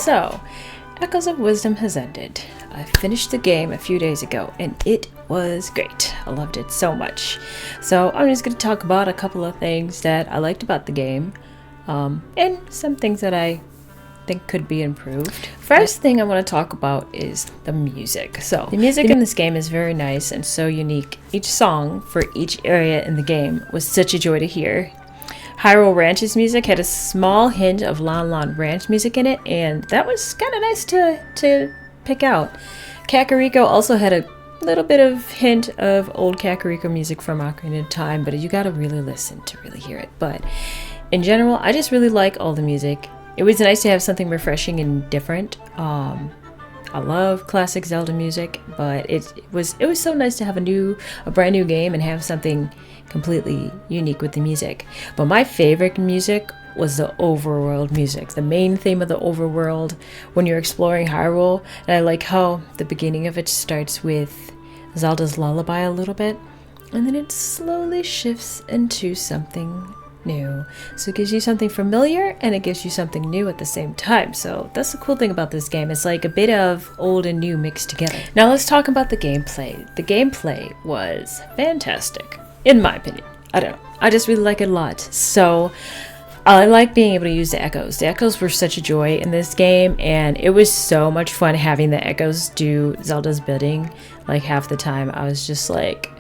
So, Echoes of Wisdom has ended. I finished the game a few days ago and it was great. I loved it so much. So I'm just going to talk about a couple of things that I liked about the game and some things that I think could be improved. First thing I want to talk about is the music. So the music in this game is very nice and so unique. Each song for each area in the game was such a joy to hear. Hyrule Ranch's music had a small hint of Lon Lon Ranch music in it, and that was kind of nice to pick out. Kakariko also had a little bit of hint of old Kakariko music from Ocarina of Time, but you gotta really listen to really hear it. But in general, I just really like all the music. It was nice to have something refreshing and different. I love classic Zelda music, but it was so nice to have a brand new game and have something completely unique with the music. But my favorite music was the overworld music, the main theme of the overworld when you're exploring Hyrule. And I like how the beginning of it starts with Zelda's lullaby a little bit, and then it slowly shifts into something new. So it gives you something familiar and it gives you something new at the same time. So that's the cool thing about this game. It's like a bit of old and new mixed together. Now let's talk about the gameplay. The gameplay was fantastic, in my opinion. I don't know. I just really like it a lot. So I like being able to use the echoes. The echoes were such a joy in this game, and it was so much fun having the echoes do Zelda's bidding. Like half the time I was just like,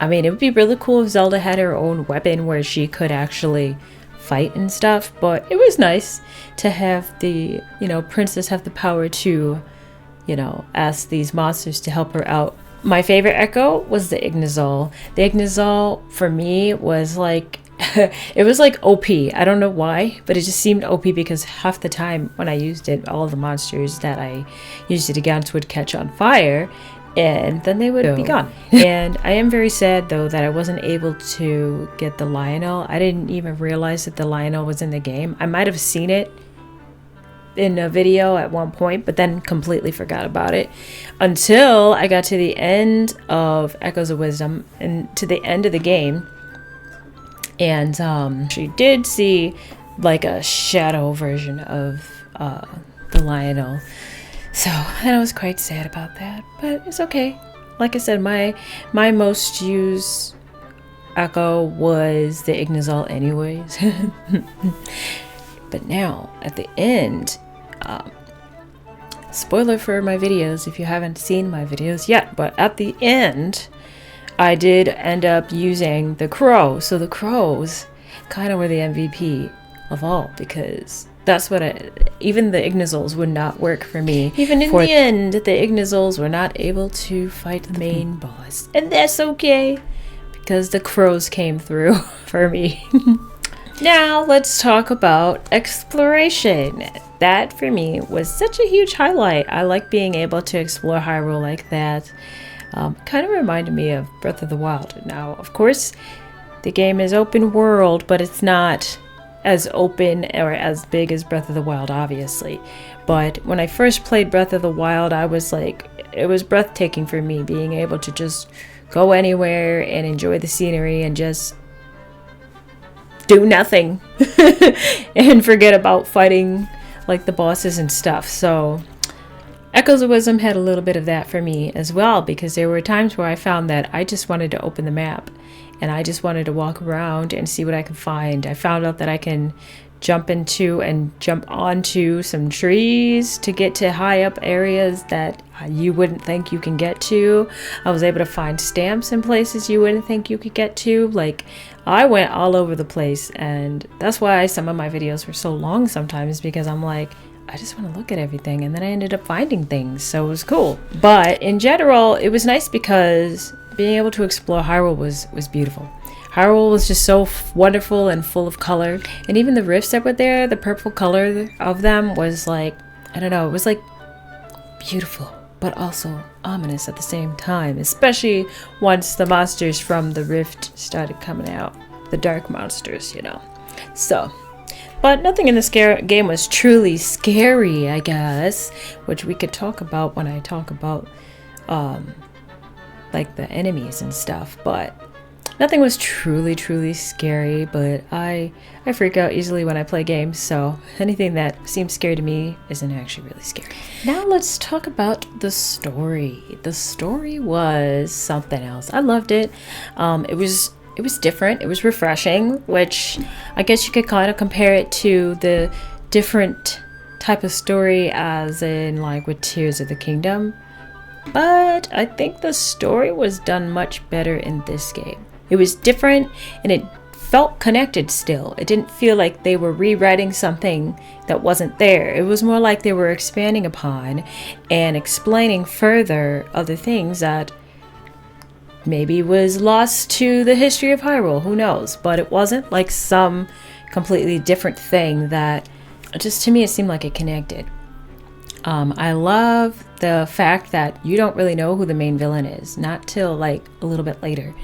I mean, it would be really cool if Zelda had her own weapon where she could actually fight and stuff, but it was nice to have the, princess have the power to, ask these monsters to help her out. My favorite echo was the Ignazol. The Ignazol, for me, was like, it was like OP. I don't know why, but it just seemed OP because half the time when I used it, all of the monsters that I used it against would catch on fire, and then they would be gone. And I am very sad though that I wasn't able to get the Lionel. I didn't even realize that the Lionel was in the game. I might have seen it in a video at one point, but then completely forgot about it until I got to the end of Echoes of Wisdom and to the end of the game. And she did see like a shadow version of the Lionel. So, and I was quite sad about that, but it's okay. Like I said, my most used echo was the Ignazol anyways. But now, at the end, spoiler for my videos if you haven't seen my videos yet, but at the end, I did end up using the crow. So the crows kind of were the MVP of all, because that's what even the Ignazols would not work for me. Even in the end, the Ignazols were not able to fight the main boss. And that's okay, because the crows came through for me. Now, let's talk about exploration. That, for me, was such a huge highlight. I like being able to explore Hyrule like that. Kind of reminded me of Breath of the Wild. Now, of course, the game is open world, but it's not as open or as big as Breath of the Wild, obviously. But when I first played Breath of the Wild, I was like, it was breathtaking for me being able to just go anywhere and enjoy the scenery and just do nothing and forget about fighting like the bosses and stuff. So Echoes of Wisdom had a little bit of that for me as well, because there were times where I found that I just wanted to open the map and I just wanted to walk around and see what I could find. I found out that I can jump into and jump onto some trees to get to high up areas that you wouldn't think you can get to. I was able to find stamps in places you wouldn't think you could get to. Like, I went all over the place, and that's why some of my videos were so long sometimes, because I'm like, I just want to look at everything, and then I ended up finding things, so it was cool. But in general, it was nice because being able to explore Hyrule was beautiful. Hyrule was just so wonderful and full of color, and even the rifts that were there, the purple color of them was like, I don't know, it was like beautiful, but also ominous at the same time, especially once the monsters from the rift started coming out, the dark monsters, So, but nothing in this game was truly scary, I guess, which we could talk about when I talk about like the enemies and stuff. But Nothing was truly scary, but I freak out easily when I play games, so anything that seems scary to me isn't actually really scary. Now let's talk about the story. The story was something else. I loved it. It was different. It was refreshing, which I guess you could kind of compare it to the different type of story as in like with Tears of the Kingdom. But I think the story was done much better in this game. It was different and it felt connected still. It didn't feel like they were rewriting something that wasn't there. It was more like they were expanding upon and explaining further other things that maybe was lost to the history of Hyrule. Who knows? But it wasn't like some completely different thing that just, to me, it seemed like it connected. I love the fact that you don't really know who the main villain is, not till like a little bit later.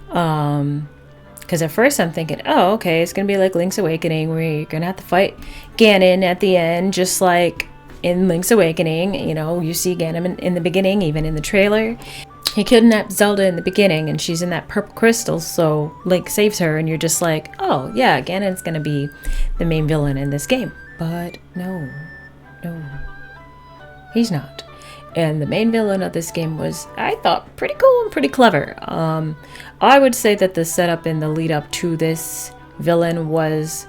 Because at first I'm thinking, oh, okay, it's gonna be like Link's Awakening, where you're gonna have to fight Ganon at the end, just like in Link's Awakening. You know, you see Ganon in the beginning, even in the trailer. He kidnapped Zelda in the beginning, and she's in that purple crystal, so Link saves her, and you're just like, oh yeah, Ganon's gonna be the main villain in this game. But no, he's not. And the main villain of this game was, I thought, pretty cool and pretty clever. I would say that the setup and the lead up to this villain was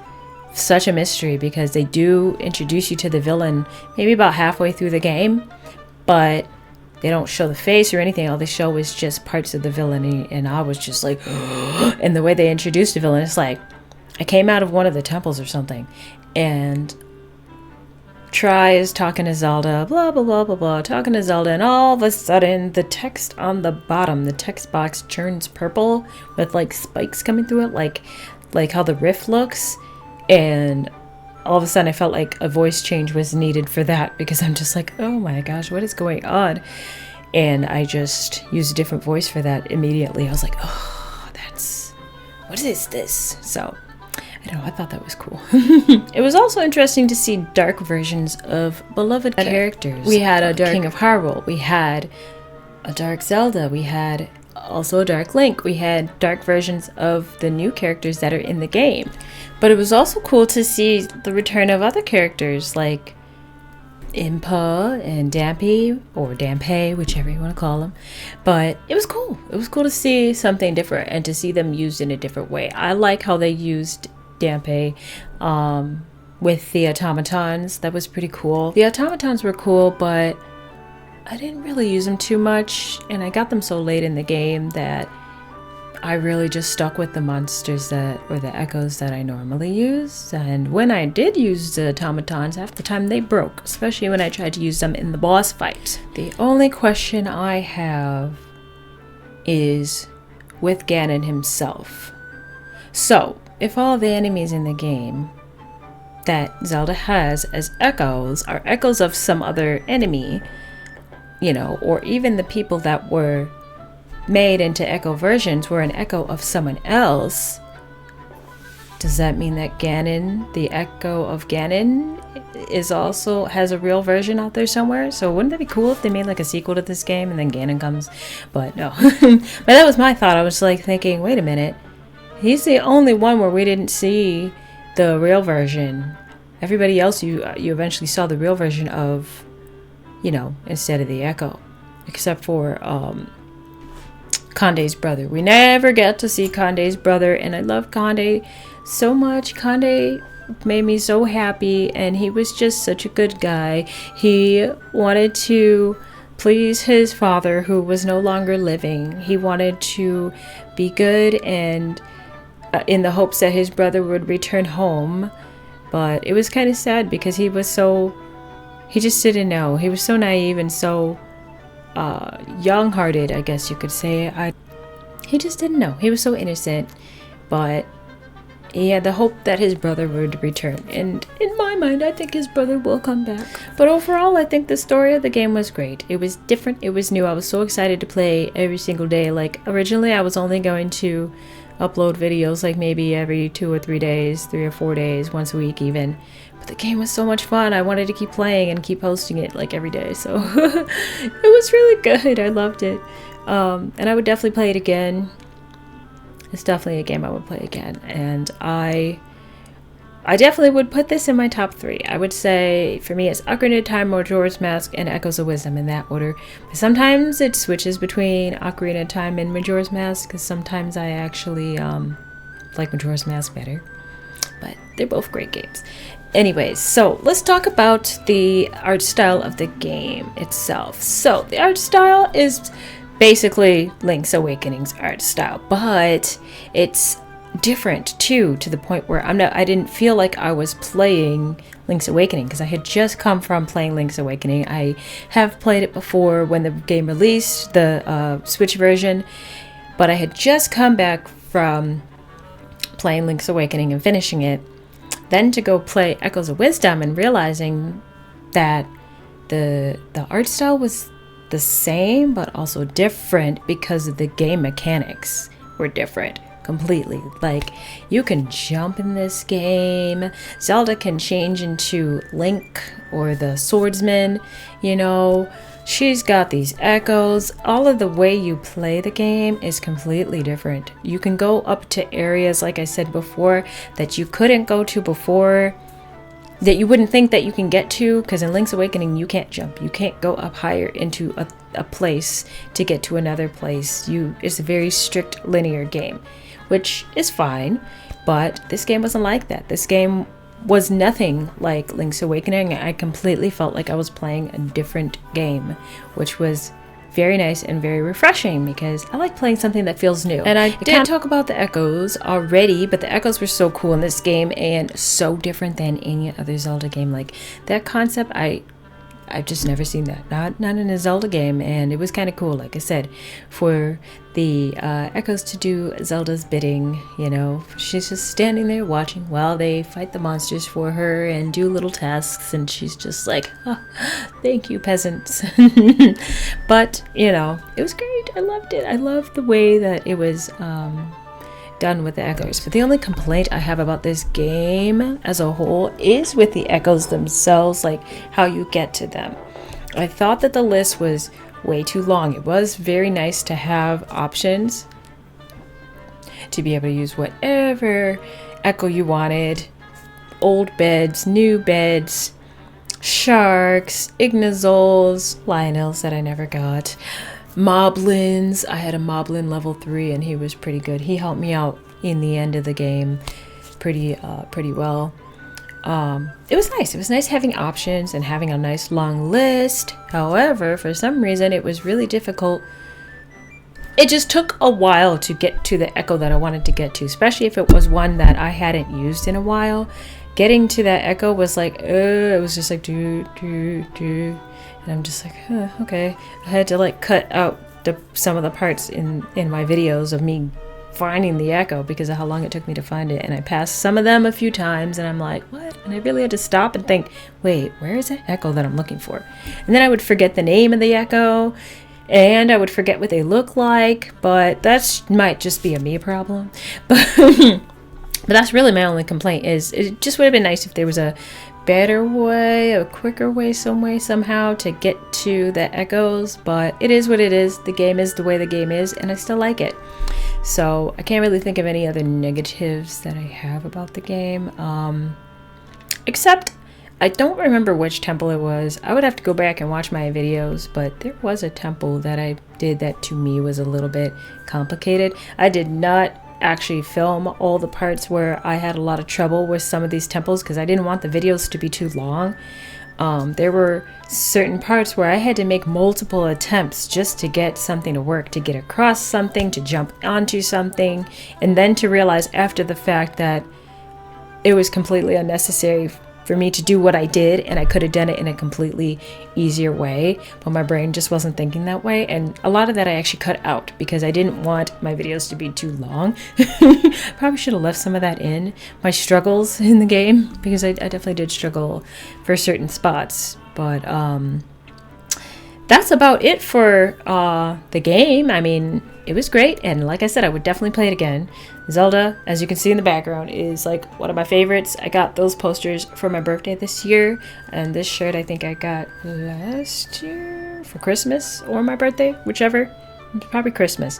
such a mystery, because they do introduce you to the villain maybe about halfway through the game, but they don't show the face or anything. All they show is just parts of the villain, and I was just like, and the way they introduced the villain, it's like I came out of one of the temples or something, and Tri is talking to Zelda, blah, blah, blah, blah, blah, talking to Zelda, and all of a sudden, the text on the bottom, the text box turns purple with, like, spikes coming through it, like how the rift looks, and all of a sudden, I felt like a voice change was needed for that, because I'm just like, oh my gosh, what is going on? And I just used a different voice for that immediately. I was like, oh, what is this? So I don't know, I thought that was cool. It was also interesting to see dark versions of beloved characters. We had a dark King of Hyrule, we had a dark Zelda, we had also a dark Link, we had dark versions of the new characters that are in the game. But it was also cool to see the return of other characters like Impa and Dampé, or Dampé, whichever you want to call them. But it was cool. It was cool to see something different and to see them used in a different way. I like how they used Dampé with the automatons. That was pretty cool. The automatons were cool, but I didn't really use them too much, and I got them so late in the game that I really just stuck with the monsters or the echoes that I normally use. And when I did use the automatons, half the time they broke, especially when I tried to use them in the boss fight. The only question I have is with Ganon himself. So, if all the enemies in the game that Zelda has as echoes are echoes of some other enemy, you know, or even the people that were made into echo versions were an echo of someone else, does that mean that Ganon, the echo of Ganon, has a real version out there somewhere? So wouldn't that be cool if they made like a sequel to this game and then Ganon comes? But no. But that was my thought. I was like thinking, wait a minute, he's the only one where we didn't see the real version. Everybody else you eventually saw the real version of, you know, instead of the echo, except for Conde's brother. We never get to see Conde's brother, and I love Conde so much. Conde made me so happy, and he was just such a good guy. He wanted to please his father, who was no longer living. He wanted to be good, and in the hopes that his brother would return home. But it was kind of sad because he just didn't know. He was so naive and so young-hearted, I guess you could say. He just didn't know. He was so innocent, but he had the hope that his brother would return. And in my mind, I think his brother will come back. But overall, I think the story of the game was great. It was different. It was new. I was so excited to play every single day. Like, originally, I was only going to upload videos like maybe every 2 or 3 days, 3 or 4 days, once a week even. But the game was so much fun. I wanted to keep playing and keep posting it like every day. So it was really good. I loved it. And I would definitely play it again. It's definitely a game I would play again, and I definitely would put this in my top 3. I would say for me it's Ocarina of Time, Majora's Mask, and Echoes of Wisdom in that order. But sometimes it switches between Ocarina of Time and Majora's Mask, because sometimes I actually like Majora's Mask better. But they're both great games. Anyways, so let's talk about the art style of the game itself. So the art style is basically Link's Awakening's art style, but it's different too, to the point where I didn't feel like I was playing Link's Awakening, because I had just come from playing Link's Awakening. I have played it before when the game released, the Switch version, but I had just come back from playing Link's Awakening and finishing it, then to go play Echoes of Wisdom and realizing that the art style was the same but also different because of the game mechanics were different completely. Like, you can jump in this game. Zelda can change into Link or the swordsman, you know. She's got these echoes. All of the way you play the game is completely different. You can go up to areas, like I said before, that you couldn't go to before, that you wouldn't think that you can get to, because in Link's Awakening you can't jump. You can't go up higher into a place to get to another place. It's a very strict linear game, which is fine, but this game wasn't like that. This game was nothing like Link's Awakening. I completely felt like I was playing a different game, which was very nice and very refreshing, because I like playing something that feels new. And I did talk about the echoes already, but the echoes were so cool in this game and so different than any other Zelda game. Like, that concept, I've just never seen that, not in a Zelda game, and it was kind of cool. Like I said, for the echoes to do Zelda's bidding, you know, she's just standing there watching while they fight the monsters for her and do little tasks, and she's just like, oh, thank you, peasants. But, you know, it was great. I loved it. I loved the way that it was done with the echoes. But the only complaint I have about this game as a whole is with the echoes themselves, like how you get to them. I thought that the list was way too long. It was very nice to have options to be able to use whatever echo you wanted. Old beds, new beds, sharks, ignazols, lionels that I never got, moblins. I had a moblin level 3 and he was pretty good. He helped me out in the end of the game pretty well. It was nice. It was nice having options and having a nice long list. However, for some reason, it was really difficult. It just took a while to get to the echo that I wanted to get to, especially if it was one that I hadn't used in a while. Getting to that echo was like, it was just like, do. And I'm just like, okay. I had to like cut out some of the parts in my videos of me finding the echo because of how long it took me to find it. And I passed some of them a few times and I'm like, what? And I really had to stop and think, wait, where is that echo that I'm looking for? And then I would forget the name of the echo and I would forget what they look like, but that might just be a me problem. But that's really my only complaint, is it just would have been nice if there was a better way, a quicker way, some way, somehow to get to the echoes. But it is what it is. The game is the way the game is, and I still like it. So I can't really think of any other negatives that I have about the game. Except I don't remember which temple it was. I would have to go back and watch my videos, but there was a temple that I did that to me was a little bit complicated. I did not actually film all the parts where I had a lot of trouble with some of these temples because I didn't want the videos to be too long. There were certain parts where I had to make multiple attempts just to get something to work, to get across something, to jump onto something, and then to realize after the fact that it was completely unnecessary for me to do what I did, and I could have done it in a completely easier way, but my brain just wasn't thinking that way. And a lot of that I actually cut out because I didn't want my videos to be too long. Probably should have left some of that in, my struggles in the game, because I definitely did struggle for certain spots. But that's about it for the game. I mean, it was great, and like I said, I would definitely play it again. Zelda, as you can see in the background, is like one of my favorites. I got those posters for my birthday this year, and this shirt I think I got last year for Christmas or my birthday, whichever. Probably Christmas.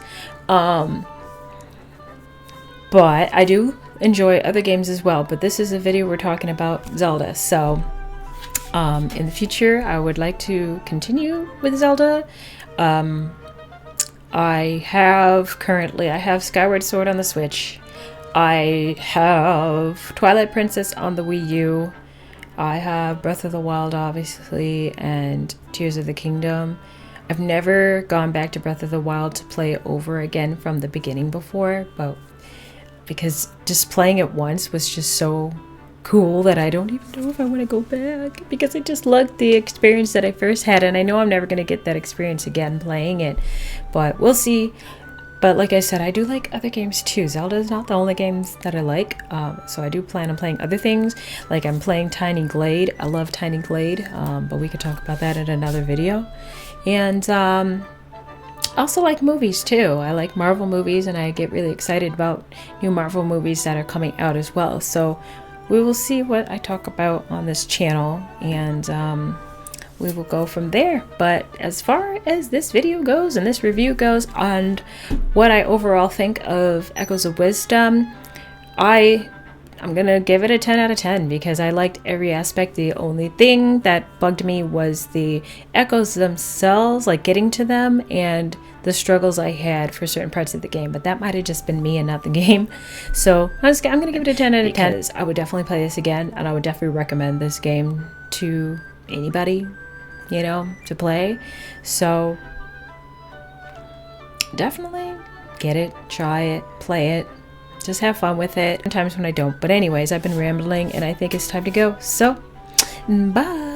But I do enjoy other games as well. But this is a video we're talking about Zelda. So in the future, I would like to continue with Zelda. I have Skyward Sword on the Switch. I have Twilight Princess on the Wii U. I have Breath of the Wild, obviously, and Tears of the Kingdom. I've never gone back to Breath of the Wild to play it over again from the beginning before, but because just playing it once was just so cool that I don't even know if I want to go back, because I just loved the experience that I first had, and I know I'm never going to get that experience again playing it, but we'll see. But like I said, I do like other games too. Zelda is not the only games that I like, so I do plan on playing other things. Like I'm playing Tiny Glade. I love Tiny Glade, but we could talk about that in another video. And also like movies too. I like Marvel movies, and I get really excited about new Marvel movies that are coming out as well. So we will see what I talk about on this channel, and we will go from there. But as far as this video goes and this review goes on what I overall think of Echoes of Wisdom, I'm gonna give it a 10 out of 10 because I liked every aspect. The only thing that bugged me was the echoes themselves, like getting to them, and the struggles I had for certain parts of the game, but that might have just been me and not the game. So I'm gonna give it a 10 out of 10 because I would definitely play this again, and I would definitely recommend this game to anybody, you know, to play. So definitely get it, try it, play it, just have fun with it. Sometimes when I don't, but anyways, I've been rambling and I think it's time to go. So bye.